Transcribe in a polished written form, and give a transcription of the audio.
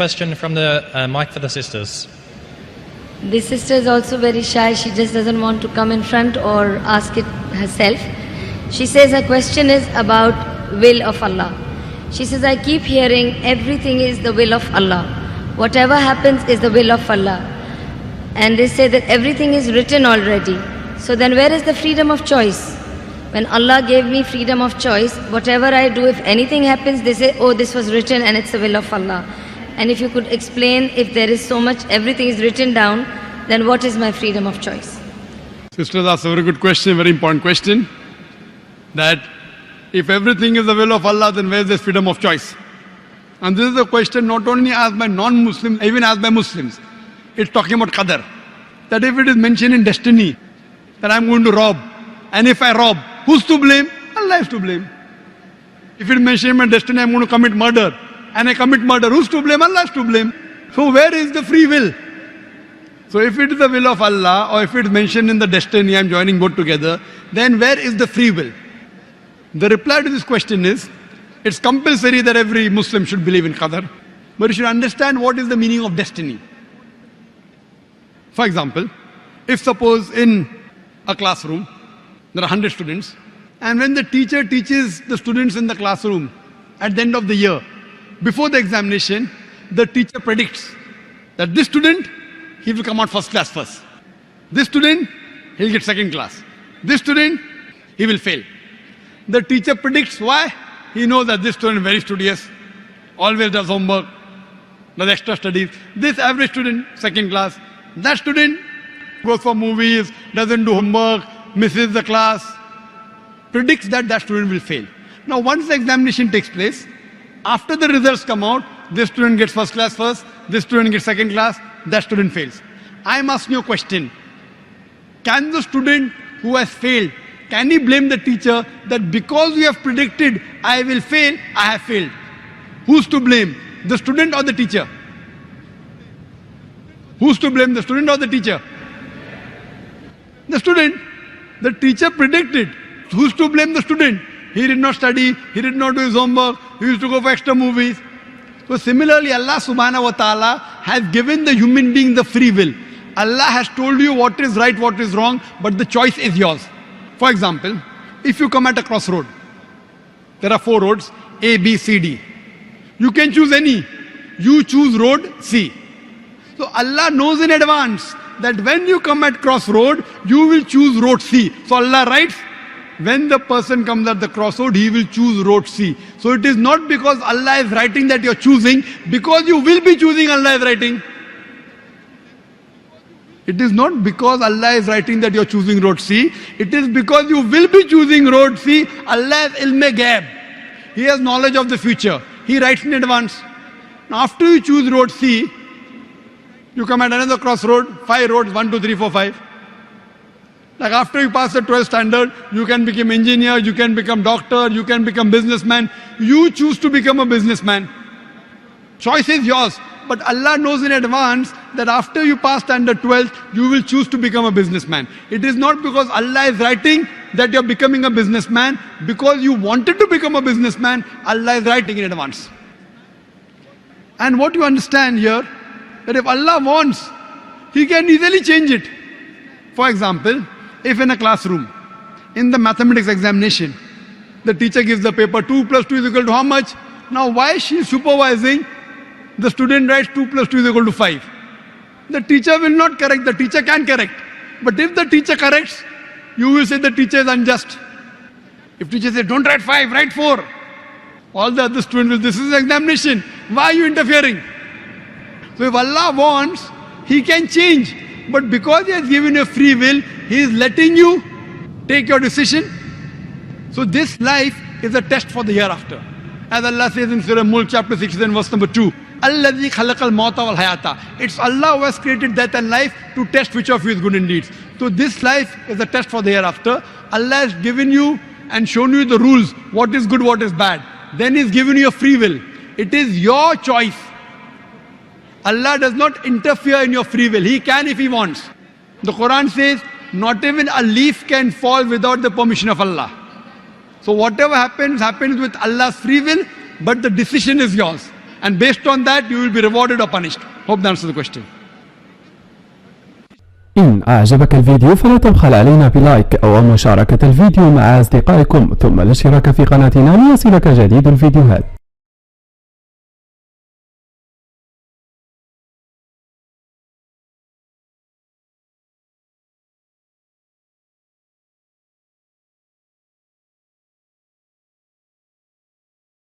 question from the mic for the sisters. This sister is also very shy. She just doesn't want to come in front or ask it herself. She says her question is about will of Allah. She says, I keep hearing everything is the will of Allah. Whatever happens is the will of Allah. And they say that everything is written already. So then where is the freedom of choice? When Allah gave me freedom of choice, whatever I do, if anything happens, they say, oh, this was written and it's the will of Allah. And if you could explain, if there is so much, everything is written down, then what is my freedom of choice? Sister, that's a very good question, very important question. That if everything is the will of Allah, then where is this freedom of choice? And this is a question not only asked by non-Muslims, even asked by Muslims. It's talking about qadar. That if it is mentioned in destiny, that I'm going to rob, and if I rob, who's to blame? Allah is to blame. If it is mentioned in my destiny, I'm going to commit murder, and I commit murder, who's to blame? Allah is to blame. So where is the free will? So if it is the will of Allah, or if it is mentioned in the destiny, I'm joining both together, then where is the free will? The reply to this question is, it's compulsory that every Muslim should believe in qadar, but you should understand what is the meaning of destiny. For example, if suppose in a classroom, there are 100 students, and when the teacher teaches the students in the classroom at the end of the year, before the examination, the teacher predicts that this student, he will come out first class first. This student, he'll get second class. This student, he will fail. The teacher predicts why? He knows that this student is very studious, always does homework, does extra studies. This average student, second class. That student goes for movies, doesn't do homework, misses the class, predicts that that student will fail. Now once the examination takes place, after the results come out, this student gets first class first, this student gets second class, that student fails. I'm asking you a question. Can the student who has failed, can he blame the teacher that because you have predicted I will fail, I have failed? Who's to blame? The student or the teacher? Who's to blame, the student or the teacher? The student. The teacher predicted. Who's to blame the student? He did not study, he did not do his homework, he used to go for extra movies. So similarly, Allah subhanahu wa ta'ala has given the human being the free will. Allah has told you what is right, what is wrong, but the choice is yours. For example, if you come at a crossroad, there are 4 roads, A, B, C, D. You can choose any. You choose road C. So Allah knows in advance that when you come at crossroad, you will choose road C. So Allah writes, when the person comes at the crossroad, he will choose road C. So it is not because Allah is writing that you are choosing, because you will be choosing, Allah is writing. It is not because Allah is writing that you are choosing road C. It is because you will be choosing road C. Allah has ilm ghaib. He has knowledge of the future. He writes in advance. Now after you choose road C, you come at another crossroad, 5 roads, 1, 2, 3, 4, 5. Like after you pass the 12th standard, you can become engineer, you can become doctor, you can become businessman. You choose to become a businessman. Choice is yours. But Allah knows in advance that after you pass standard 12th, you will choose to become a businessman. It is not because Allah is writing that you are becoming a businessman. Because you wanted to become a businessman, Allah is writing in advance. And what you understand here, that if Allah wants, He can easily change it. For example, if in a classroom, in the mathematics examination, the teacher gives the paper 2 plus 2 is equal to how much? Now why she is supervising? The student writes 2 plus 2 is equal to 5. The teacher will not correct, the teacher can correct. But if the teacher corrects, you will say the teacher is unjust. If teacher says, don't write 5, write 4. All the other students will, this is examination. Why are you interfering? So if Allah wants, He can change. But because He has given you free will, He is letting you take your decision. So this life is a test for the hereafter. As Allah says in Surah Mulk chapter 16 verse number 2, الذي خلق الموت والحياة. It's Allah who has created death and life to test which of you is good in deeds. So this life is a test for the hereafter. Allah has given you and shown you the rules, what is good, what is bad. Then He's given you a free will. It is your choice. Allah does not interfere in your free will. He can if He wants. The Quran says, not even a leaf can fall without the permission of Allah. So whatever happens, happens with Allah's free will, but the decision is yours. And based on that, you will be rewarded or punished. Hope that answers the question. إن أعجبك الفيديو فلا تبخل علينا بلايك أو مشاركة الفيديو مع أصدقائكم، ثم الاشتراك في قناتنا ليصلك جديد الفيديوهات.